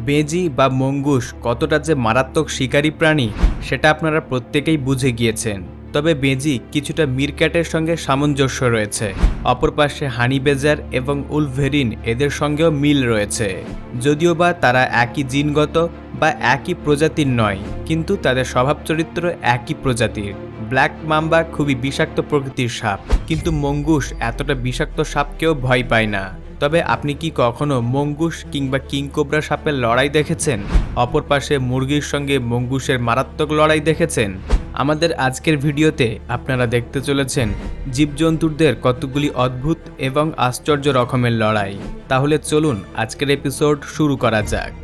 বেজি বা মঙ্গুস কতটা যে মারাত্মক শিকারী প্রাণী সেটা আপনারা প্রত্যেকেই বুঝে গিয়েছেন। তবে বেজি কিছুটা মিরক্যাটের সঙ্গে সামঞ্জস্য রয়েছে। অপর পাশে হানি বেজার এবং উলভেরিন এদের সঙ্গেও মিল রয়েছে, যদিও বা তারা একই জিনগত বা একই প্রজাতির নয়, কিন্তু তাদের স্বভাব চরিত্র একই প্রজাতির। ব্ল্যাক মাম্বা খুবই বিষাক্ত প্রকৃতির সাপ, কিন্তু মঙ্গুস এতটা বিষাক্ত সাপকেও ভয় পায় না। তবে আপনি কি কখনো মঙ্গুস কিংবা কিংকোবরা সাপের লড়াই দেখেছেন? অপর পাশে মুরগির সঙ্গে মঙ্গুসের মারাত্মক লড়াই দেখেছেন? আমাদের আজকের ভিডিওতে আপনারা দেখতে চলেছেন জীবজন্তুদের কতগুলি অদ্ভুত এবং আশ্চর্য রকমের লড়াই। তাহলে চলুন আজকের এপিসোড শুরু করা যাক।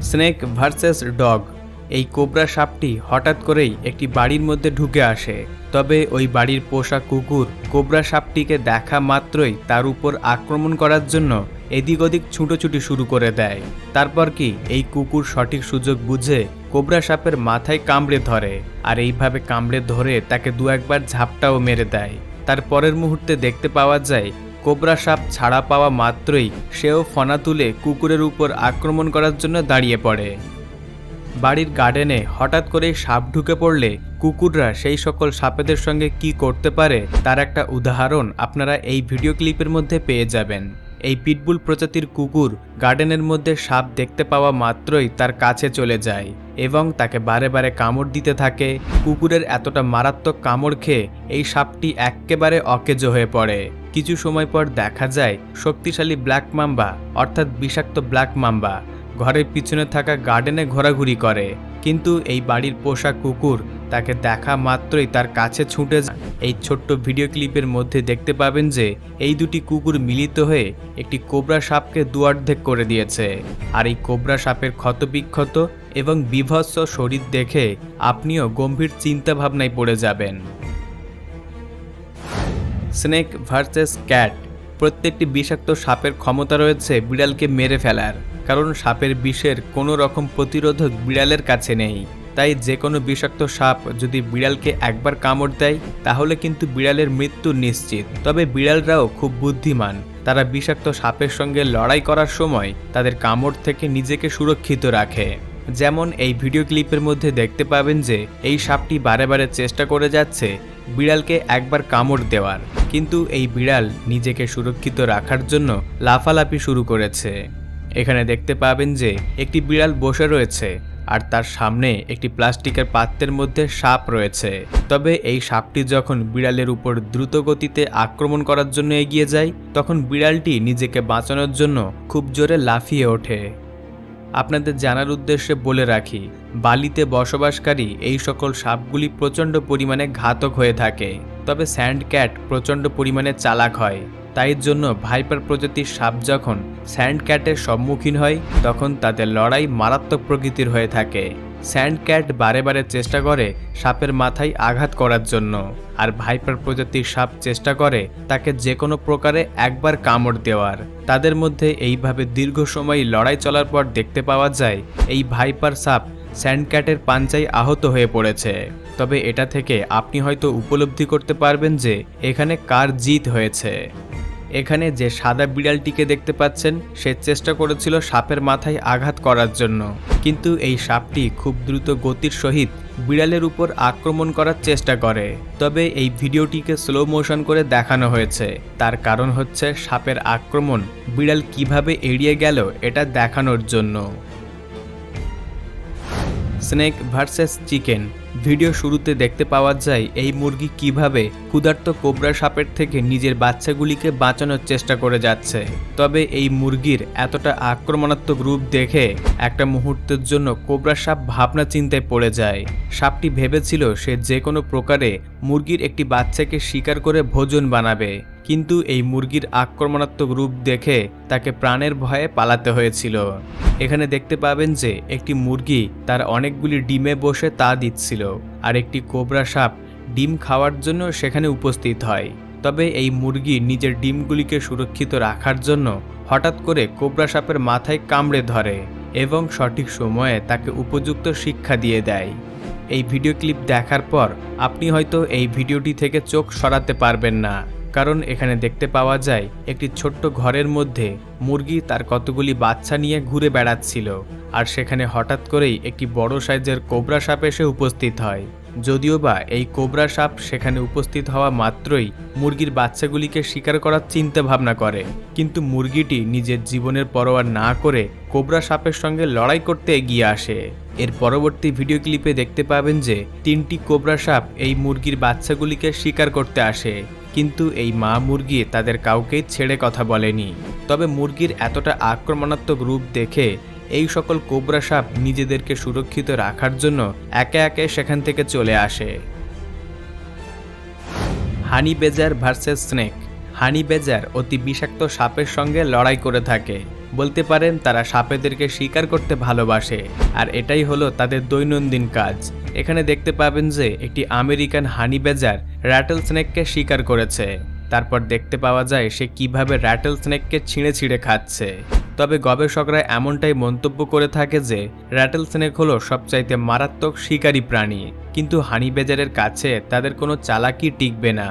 Snake versus dog. এই কোবরা সাপটি হঠাৎ করেই একটি বাড়ির মধ্যে ঢুকে আসে। তবে ওই বাড়ির পোষা কুকুর কোবরা সাপটিকে দেখা মাত্রই তার উপর আক্রমণ করার জন্য এদিক ওদিক ছুটোছুটি শুরু করে দেয়। তারপর কি এই কুকুর সঠিক সুযোগ বুঝে কোবরা সাপের মাথায় কামড়ে ধরে, আর এইভাবে কামড়ে ধরে তাকে দু একবার ঝাপটাও মেরে দেয়। তার পরের মুহূর্তে দেখতে পাওয়া যায় কোবরা সাপ ছাড়া পাওয়া মাত্রই সেও ফনা তুলে কুকুরের উপর আক্রমণ করার জন্য দাঁড়িয়ে পড়ে। বাড়ির গার্ডেনে হঠাৎ করেই সাপ ঢুকে পড়লে কুকুররা সেই সকল সাপেদের সঙ্গে কি করতে পারে তার একটা উদাহরণ আপনারা এই ভিডিও ক্লিপের মধ্যে পেয়ে যাবেন। এই পিটবুল প্রজাতির কুকুর গার্ডেনের মধ্যে সাপ দেখতে পাওয়া মাত্রই তার কাছে চলে যায় এবং তাকে বারে বারে কামড় দিতে থাকে। কুকুরের এতটা মারাত্মক কামড় খেয়ে এই সাপটি এক্কেবারে অকেজো হয়ে পড়ে। কিছু সময় পর দেখা যায় শক্তিশালী ব্ল্যাক মাম্বা অর্থাৎ বিষাক্ত ব্ল্যাক মাম্বা ঘরের পিছনে থাকা গার্ডেনে ঘোরাঘুরি করে, কিন্তু এই বাড়ির পোষা কুকুর তাকে দেখা মাত্রই তার কাছে ছুটে যায়। এই ছোট্ট ভিডিও ক্লিপের মধ্যে দেখতে পাবেন যে এই দুটি কুকুর মিলিত হয়ে একটি কোবরা সাপকে দুয়ার্ধেক করে দিয়েছে। আর এই কোবরা সাপের ক্ষতবিক্ষত এবং বিভৎস শরীর দেখে আপনিও গম্ভীর চিন্তা ভাবনায় পড়ে যাবেন। Snake versus cat. প্রত্যেকটি বিষাক্ত সাপের ক্ষমতা রয়েছে বিড়ালকে মেরে ফেলার, কারণ সাপের বিষের কোনো রকম প্রতিরোধক বিড়ালের কাছে নেই। তাই যে কোনো বিষাক্ত সাপ যদি বিড়ালকে একবার কামড় দেয় তাহলে কিন্তু বিড়ালের মৃত্যু নিশ্চিত। তবে বিড়ালরাও খুব বুদ্ধিমান, তারা বিষাক্ত সাপের সঙ্গে লড়াই করার সময় তাদের কামড় থেকে নিজেকে সুরক্ষিত রাখে। যেমন এই ভিডিও ক্লিপের মধ্যে দেখতে পাবেন যে এই সাপটি বারে বারে চেষ্টা করে যাচ্ছে বিড়ালকে একবার কামড় দেওয়ার, কিন্তু এই বিড়াল নিজেকে সুরক্ষিত রাখার জন্য লাফালাফি শুরু করেছে। এখানে দেখতে পাবেন যে একটি বিড়াল বসে রয়েছে আর তার সামনে একটি প্লাস্টিকের পাত্রের মধ্যে সাপ রয়েছে। তবে এই সাপটি যখন বিড়ালের উপর দ্রুত গতিতে আক্রমণ করার জন্য এগিয়ে যায় তখন বিড়ালটি নিজেকে বাঁচানোর জন্য খুব জোরে লাফিয়ে ওঠে। আপনাদের জানার উদ্দেশ্যে বলে রাখি, বালিতে বসবাসকারী এই সকল সাপগুলি প্রচণ্ড পরিমাণে ঘাতক হয়ে থাকে। তবে স্যান্ড ক্যাট প্রচণ্ড পরিমাণে চালাক হয়, তাই জন্য ভাইপার প্রজাতির সাপ যখন স্যান্ড ক্যাটের সম্মুখীন হয় তখন তাদের লড়াই মারাত্মক প্রকৃতির হয়ে থাকে। স্যান্ড ক্যাট বারে বারে চেষ্টা করে সাপের মাথায় আঘাত করার জন্য, আর ভাইপার প্রজাতির সাপ চেষ্টা করে তাকে যে কোনো প্রকারে একবার কামড় দেওয়ার। তাদের মধ্যে এইভাবে দীর্ঘ সময় লড়াই চলার পর দেখতে পাওয়া যায় এই ভাইপার সাপ স্যান্ড ক্যাটের পাঞ্চায় আহত হয়ে পড়েছে। তবে এটা থেকে আপনি হয়তো উপলব্ধি করতে পারবেন যে এখানে কার জিত হয়েছে। এখানে যে সাদা বিড়ালটিকে দেখতে পাচ্ছেন সে চেষ্টা করেছিল সাপের মাথায় আঘাত করার জন্য, কিন্তু এই সাপটি খুব দ্রুত গতির সহিত বিড়ালের উপর আক্রমণ করার চেষ্টা করে। তবে এই ভিডিওটিকে স্লো মোশন করে দেখানো হয়েছে, তার কারণ হচ্ছে সাপের আক্রমণ বিড়াল কিভাবে এড়িয়ে গেল এটা দেখানোর জন্য। Snake versus chicken. ভিডিও শুরুতে দেখতে পাওয়া যায় এই মুরগি কিভাবে ক্ষুধার্ত কোবরা সাপের থেকে নিজের বাচ্চাগুলিকে বাঁচানোর চেষ্টা করে যাচ্ছে। তবে এই মুরগির এতটা আক্রমণাত্মক রূপ দেখে একটা মুহূর্তের জন্য কোবরা সাপ ভাবনা চিন্তায় পড়ে যায়। সাপটি ভেবেছিল সে যে কোনো প্রকারে মুরগির একটি বাচ্চাকে শিকার করে ভোজন বানাবে, কিন্তু এই মুরগির আক্রমণাত্মক রূপ দেখে তাকে প্রাণের ভয়ে পালাতে হয়েছিল। এখানে দেখতে পাবেন যে একটি মুরগি তার অনেকগুলি ডিমে বসে তা দিচ্ছিল, আর একটি কোবরা সাপ ডিম খাওয়ার জন্য সেখানে উপস্থিত হয়। তবে এই মুরগি নিজের ডিমগুলিকে সুরক্ষিত রাখার জন্য হঠাৎ করে কোবরা সাপের মাথায় কামড়ে ধরে এবং সঠিক সময়ে তাকে উপযুক্ত শিক্ষা দিয়ে দেয়। এই ভিডিও ক্লিপ দেখার পর আপনি হয়তো এই ভিডিওটি থেকে চোখ সরাতে পারবেন না, কারণ এখানে দেখতে পাওয়া যায় একটি ছোট্ট ঘরের মধ্যে মুরগি তার কতগুলি বাচ্চা নিয়ে ঘুরে বেড়াচ্ছিল, আর সেখানে হঠাৎ করেই একটি বড় সাইজের কোবরা সাপ এসে উপস্থিত হয়। যদিও বা এই কোবরা সাপ সেখানে উপস্থিত হওয়া মাত্রই মুরগির বাচ্চাগুলিকে শিকার করার চিন্তা ভাবনা করে, কিন্তু মুরগিটি নিজের জীবনের পরোয়া না করে কোবরা সাপের সঙ্গে লড়াই করতে এগিয়ে আসে। এর পরবর্তী ভিডিও ক্লিপে দেখতে পাবেন যে 3টি কোবরা সাপ এই মুরগির বাচ্চাগুলিকে শিকার করতে আসে, কিন্তু এই মা মুরগি তাদের কাউকেই ছেড়ে কথা বলেনি। তবে মুরগির এতটা আক্রমণাত্মক রূপ দেখে এই সকল কোবরা সাপ নিজেদেরকে সুরক্ষিত রাখার জন্য একে একে সেখান থেকে চলে আসে। হানি বেজার ভার্সেস স্নেক। হানি বেজার অতি বিষাক্ত সাপের সঙ্গে লড়াই করে থাকে, বলতে পারেন তারা সাপেদেরকে শিকার করতে ভালোবাসে, আর এটাই হলো তাদের দৈনন্দিন কাজ। এখানে দেখতে পাবেন যে একটি আমেরিকান হানি বেজার র্যাটল স্নেককে শিকার করেছে। তারপর দেখতে পাওয়া যায় সে কিভাবে র্যাটল স্নেককে ছিঁড়ে ছিঁড়ে খাচ্ছে। তবে গবেষকরা এমনটাই মন্তব্য করে থাকে যে র্যাটল স্নেক হলো সবচাইতে মারাত্মক শিকারী প্রাণী, কিন্তু হানি বেজারের কাছে তাদের কোনো চালাকি টিকবে না।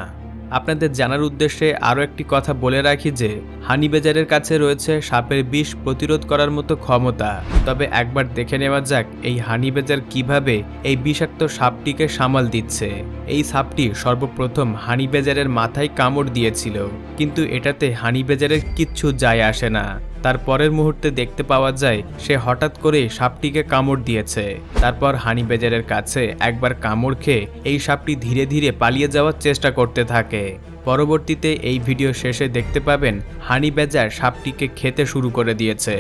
আপনাদের জানার উদ্দেশ্যে আরও একটি কথা বলে রাখি যে হানি বেজারের কাছে রয়েছে সাপের বিষ প্রতিরোধ করার মতো ক্ষমতা। তবে একবার দেখে নেওয়া যাক এই হানি বেজার কিভাবে এই বিষাক্ত সাপটিকে সামাল দিচ্ছে। এই সাপটি সর্বপ্রথম হানি বেজারের মাথায় কামড় দিয়েছিল, কিন্তু এটাতে হানি বেজারের কিচ্ছু যায় আসে না। তার পরের মুহূর্তে দেখতে পাওয়া যায় সে হঠাৎ করে সাপটিকে কামড় দিয়েছে। তারপর হানি বেজারের কাছে একবার কামড় খেয়ে এই সাপটি ধীরে ধীরে পালিয়ে যাওয়ার চেষ্টা করতে থাকে। পরবর্তীতে এই ভিডিও শেষে দেখতে পাবেন হানি বেজার সাপটিকে খেতে শুরু করে দিয়েছে।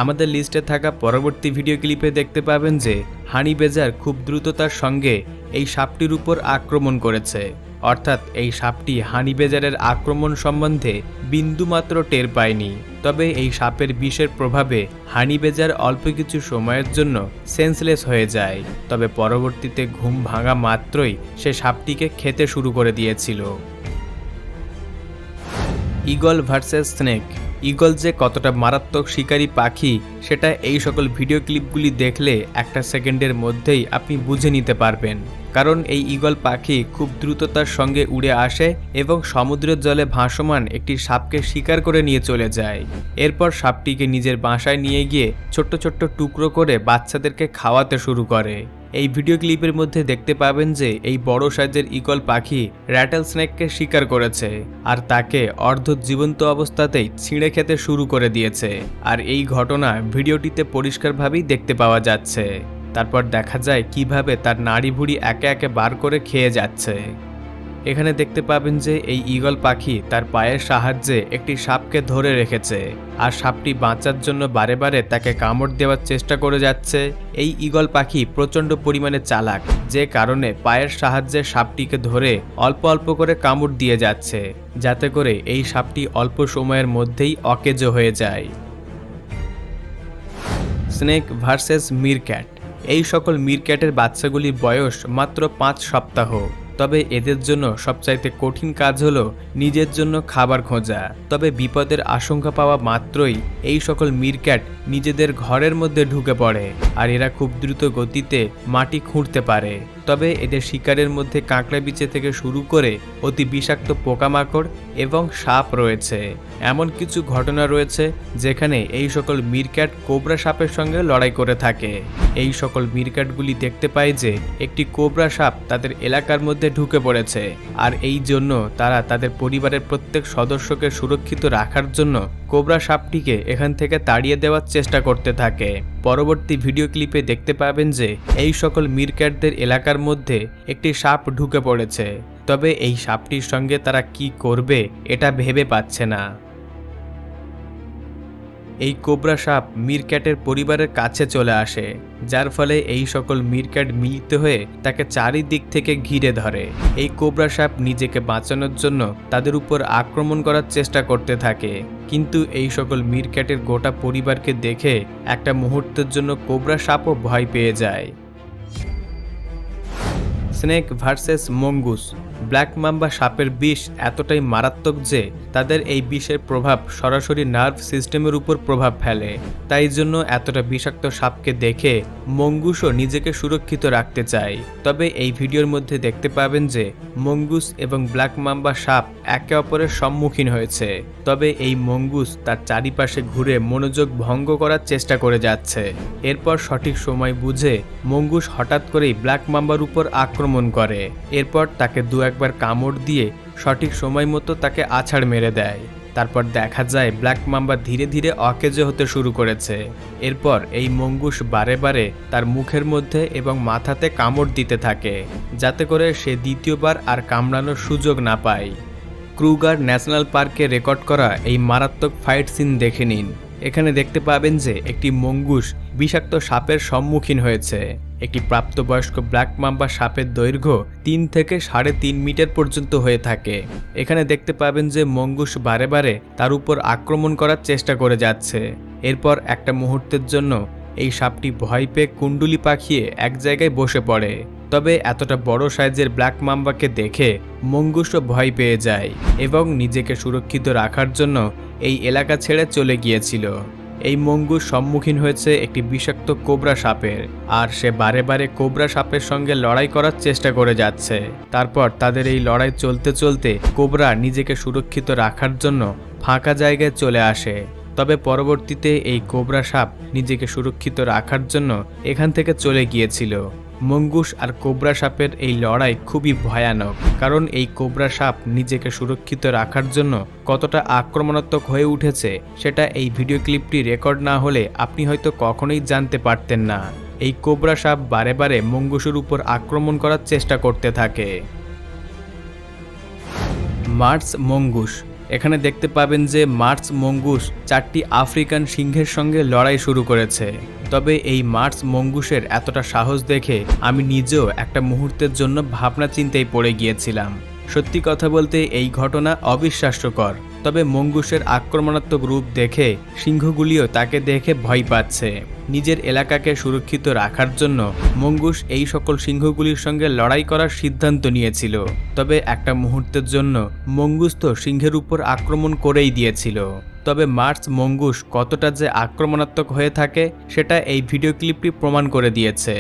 আমাদের লিস্টে থাকা পরবর্তী ভিডিও ক্লিপে দেখতে পাবেন যে হানি বেজার খুব দ্রুততার সঙ্গে এই সাপটির উপর আক্রমণ করেছে, অর্থাৎ এই সাপটি হানি বেজারের আক্রমণ সম্বন্ধে বিন্দুমাত্র টের পায়নি। তবে এই সাপের বিষের প্রভাবে হানি বেজার অল্প কিছু সময়ের জন্য সেন্সলেস হয়ে যায়, তবে পরবর্তীতে ঘুম ভাঙা মাত্রই সে সাপটিকে খেতে শুরু করে দিয়েছিল। Eagle versus snake. ঈগল যে কতটা মারাত্মক শিকারী পাখি সেটা এই সকল ভিডিও ক্লিপগুলি দেখলে একটা সেকেন্ডের মধ্যেই আপনি বুঝে নিতে পারবেন, কারণ এই ঈগল পাখি খুব দ্রুততার সঙ্গে উড়ে আসে এবং সমুদ্রের জলে ভাসমান একটি সাপকে শিকার করে নিয়ে চলে যায়। এরপর সাপটিকে নিজের বাসায় নিয়ে গিয়ে ছোট্ট ছোট্ট টুকরো করে বাচ্চাদেরকে খাওয়াতে শুরু করে। এই ভিডিও ক্লিপের মধ্যে দেখতে পাবেন যে এই বড় সাইজের ঈগল পাখি র্যাটল স্নেককে শিকার করেছে আর তাকে অর্ধ জীবন্ত অবস্থাতেই ছিঁড়ে খেতে শুরু করে দিয়েছে, আর এই ঘটনা ভিডিওটিতে পরিষ্কারভাবেই দেখতে পাওয়া যাচ্ছে। তারপর দেখা যায় কিভাবে তার নাড়ি ভুঁড়ি একে একে বার করে খেয়ে যাচ্ছে। এখানে দেখতে পাবেন যে এই ঈগল পাখি তার পায়ের সাহায্যে একটি সাপকে ধরে রেখেছে, আর সাপটি বাঁচার জন্য বারে বারে তাকে কামড় দেওয়ার চেষ্টা করে যাচ্ছে। এই ঈগল পাখি প্রচণ্ড পরিমাণে চালাক, যে কারণে পায়ের সাহায্যে সাপটিকে ধরে অল্প অল্প করে কামড় দিয়ে যাচ্ছে, যাতে করে এই সাপটি অল্প সময়ের মধ্যেই অকেজো হয়ে যায়। Snake versus MeerKAT. এই সকল মিরক্যাটের বাচ্চাগুলির বয়স মাত্র 5 সপ্তাহ। তবে এদের জন্য সবচাইতে কঠিন কাজ হলো নিজের জন্য খাবার খোঁজা। তবে বিপদের আশঙ্কা পাওয়া মাত্রই এই সকল মিরক্যাট নিজেদের ঘরের মধ্যে ঢুকে পড়ে, আর এরা খুব দ্রুত গতিতে মাটি খুঁড়তে পারে। তবে এদের শিকারের মধ্যে কাঁকড়া বিছে থেকে শুরু করে অতি বিষাক্ত পোকামাকড় এবং সাপ রয়েছে। এমন কিছু ঘটনা রয়েছে যেখানে এই সকল মিরক্যাট কোবরা সাপের সঙ্গে লড়াই করে থাকে। এই সকল মিরক্যাটগুলি দেখতে পায় যে একটি কোবরা সাপ তাদের এলাকার মধ্যে ঢুকে পড়েছে, আর এই জন্য তারা তাদের পরিবারের প্রত্যেক সদস্যকে সুরক্ষিত রাখার জন্য কোবরা সাপটিকে এখান থেকে তাড়িয়ে দেওয়ার চেষ্টা করতে থাকে। পরবর্তী ভিডিও ক্লিপে দেখতে পাবেন যে এই সকল মিরক্যাটদের এলাকার মধ্যে একটি সাপ ঢুকে পড়েছে, তবে এই সাপটির সঙ্গে তারা কি করবে এটা ভেবে পাচ্ছে না। এই কোবরা সাপ মিরক্যাটের পরিবারের কাছে চলে আসে, যার ফলে এই সকল মিরক্যাট মিলিত হয়ে তাকে চারিদিক থেকে ঘিরে ধরে। এই কোবরা সাপ নিজেকে বাঁচানোর জন্য তাদের উপর আক্রমণ করার চেষ্টা করতে থাকে, কিন্তু এই সকল মিরক্যাটের গোটা পরিবারকে দেখে একটা মুহূর্তের জন্য কোবরা সাপও ভয় পেয়ে যায়। Snake versus mongoose. Black mamba সাপের বিষ এতটাই মারাত্মক যে তাদের এই বিষের প্রভাব সরাসরি নার্ভ সিস্টেমের উপর প্রভাব ফেলে। তাই জন্য এতটা বিষাক্ত সাপকে দেখে মঙ্গুসও নিজেকে সুরক্ষিত রাখতে চায়। তবে এই ভিডিওর মধ্যে দেখতে পাবেন যে মঙ্গুস এবং ব্ল্যাক মাম্বা সাপ একে অপরের সম্মুখীন হয়েছে। তবে এই মঙ্গুস তার চারিপাশে ঘুরে মনোযোগ ভঙ্গ করার চেষ্টা করে যাচ্ছে। এরপর সঠিক সময় বুঝে মঙ্গুস হঠাৎ করেই ব্ল্যাক মাম্বার উপর আক্রমণ করে। এরপর তাকে দু একবার কামড় দিয়ে সঠিক সময় মতো তাকে আছাড় মেরে দেয়। তারপর দেখা যায় ব্ল্যাক মাম্বা ধীরে ধীরে অকেজো হতে শুরু করেছে। এরপর এই মঙ্গুস বারে বারে তার মুখের মধ্যে এবং মাথাতে কামড় দিতে থাকে, যাতে করে সে দ্বিতীয়বার আর কামড়ানোর সুযোগ না পায়। ক্রুগার ন্যাশনাল পার্কে রেকর্ড করা এই মারাত্মক ফাইট সিন দেখে নিন। এখানে দেখতে পাবেন যে একটি মঙ্গুস বিষাক্ত সাপের সম্মুখীন হয়েছে। একটি প্রাপ্তবয়স্ক ব্ল্যাক মাম্বা সাপের দৈর্ঘ্য 3 থেকে 3.5 মিটার পর্যন্ত হয়ে থাকে। এখানে দেখতে পাবেন যে মঙ্গুস বারে বারে তার উপর আক্রমণ করার চেষ্টা করে যাচ্ছে। এরপর একটা মুহূর্তের জন্য এই সাপটি ভয় পেয়ে কুণ্ডুলি পাকিয়ে এক জায়গায় বসে পড়ে। তবে এতটা বড় সাইজের ব্ল্যাক মাম্বাকে দেখে মঙ্গুসও ভয় পেয়ে যায় এবং নিজেকে সুরক্ষিত রাখার জন্য এই এলাকা ছেড়ে চলে গিয়েছিল। এই মঙ্গুস সম্মুখীন হয়েছে একটি বিষাক্ত কোবরা সাপের, আর সে বারে বারে কোবরা সাপের সঙ্গে লড়াই করার চেষ্টা করে যাচ্ছে। তারপর তাদের এই লড়াই চলতে চলতে কোবরা নিজেকে সুরক্ষিত রাখার জন্য ফাঁকা জায়গায় চলে আসে। তবে পরবর্তীতে এই কোবরা সাপ নিজেকে সুরক্ষিত রাখার জন্য এখান থেকে চলে গিয়েছিল। মঙ্গুস আর কোবরা সাপের এই লড়াই খুবই ভয়ানক, কারণ এই কোবরা সাপ নিজেকে সুরক্ষিত রাখার জন্য কতটা আক্রমণাত্মক হয়ে উঠেছে সেটা এই ভিডিও ক্লিপটি রেকর্ড না হলে আপনি হয়তো কখনোই জানতে পারতেন না। এই কোবরা সাপ বারে বারে মঙ্গুসের উপর আক্রমণ করার চেষ্টা করতে থাকে। Marsh mongoose. এখানে দেখতে পাবেন যে মার্স মঙ্গুস 4টি আফ্রিকান সিংহের সঙ্গে লড়াই শুরু করেছে। তবে এই মার্স মঙ্গুসের এতটা সাহস দেখে আমি নিজেও একটা মুহূর্তের জন্য ভাবনা চিন্তায় পড়ে গিয়েছিলাম। সত্যি কথা বলতে এই ঘটনা অবিশ্বাস্যকর। তবে মঙ্গুসের আক্রমণাত্মক রূপ দেখে সিংহগুলিও তাকে দেখে ভয় পাচ্ছে। নিজের এলাকাকে সুরক্ষিত রাখার জন্য মঙ্গুস এই সকল সিংহগুলির সঙ্গে লড়াই করার সিদ্ধান্ত নিয়েছিল। তবে একটা মুহূর্তের জন্য মঙ্গুস তো সিংহের উপর আক্রমণ করেই দিয়েছিল। তবে মার্স মঙ্গুস কতটা যে আক্রমণাত্মক হয়ে থাকে সেটা এই ভিডিও ক্লিপটি প্রমাণ করে দিয়েছে।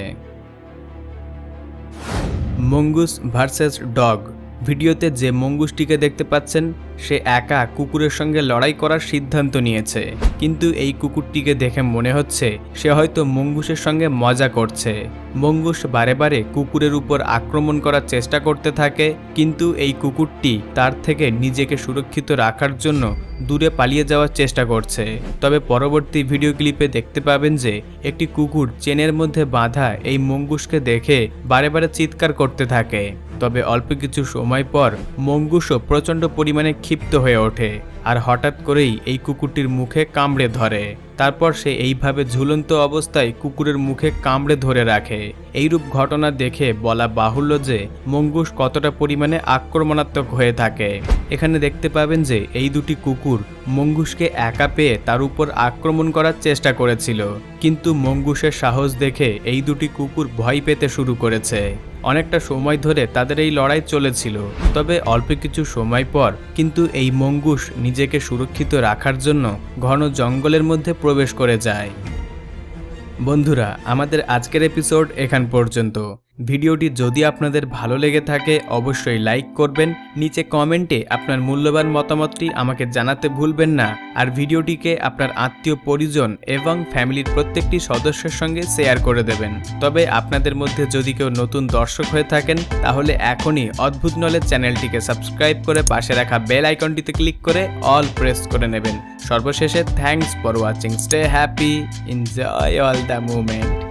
Mongoose versus dog. ভিডিওতে যে মঙ্গুসটিকে দেখতে পাচ্ছেন সে একা কুকুরের সঙ্গে লড়াই করার সিদ্ধান্ত নিয়েছে, কিন্তু এই কুকুরটিকে দেখে মনে হচ্ছে সে হয়তো মঙ্গুসের সঙ্গে মজা করছে। মঙ্গুস বারে বারে কুকুরের উপর আক্রমণ করার চেষ্টা করতে থাকে, কিন্তু এই কুকুরটি তার থেকে নিজেকে সুরক্ষিত রাখার জন্য দূরে পালিয়ে যাওয়ার চেষ্টা করছে। তবে পরবর্তী ভিডিও ক্লিপে দেখতে পাবেন যে একটি কুকুর চেনের মধ্যে বাঁধা এই মঙ্গুসকে দেখে বারে বারে চিৎকার করতে থাকে। তবে অল্প কিছু সময় পর মঙ্গুসও প্রচণ্ড পরিমাণে ক্ষিপ্ত হয়ে ওঠে আর হঠাৎ করেই এই কুকুরটির মুখে কামড়ে ধরে। তারপর সে এইভাবে ঝুলন্ত অবস্থায় কুকুরের মুখে কামড়ে ধরে রাখে। এইরূপ ঘটনা দেখে বলা বাহুল্য যে মঙ্গুস কতটা পরিমাণে আক্রমণাত্মক হয়ে থাকে। এখানে দেখতে পাবেন যে এই দুটি কুকুর মঙ্গুসকে একা পেয়ে তার উপর আক্রমণ করার চেষ্টা করেছিল, কিন্তু মঙ্গুসের সাহস দেখে এই দুটি কুকুর ভয় পেতে শুরু করেছে। অনেকটা সময় ধরে তাদের এই লড়াই চলেছিল। তবে অল্প কিছু সময় পর কিন্তু এই মঙ্গুস নিজেকে সুরক্ষিত রাখার জন্য ঘন জঙ্গলের মধ্যে প্রবেশ করে যায়। বন্ধুরা, আমাদের আজকের এপিসোড এখান পর্যন্ত। ভিডিওটি যদি আপনাদের ভালো লেগে থাকে অবশ্যই লাইক করবেন, নিচে কমেন্টে আপনার মূল্যবান মতামতটি আমাকে জানাতে ভুলবেন না। আর ভিডিওটিকে আপনার আত্মীয় পরিজন এবং ফ্যামিলির প্রত্যেকটি সদস্যের সঙ্গে শেয়ার করে দেবেন। তবে আপনাদের মধ্যে যদি কেউ নতুন দর্শক হয়ে থাকেন তাহলে এখনই অদ্ভুত নলেজ চ্যানেলটিকে সাবস্ক্রাইব করে পাশে রাখা বেল আইকনটিতে ক্লিক করে অল প্রেস করে নেবেন। সর্বশেষে thanks for watching, stay happy, enjoy all the movement.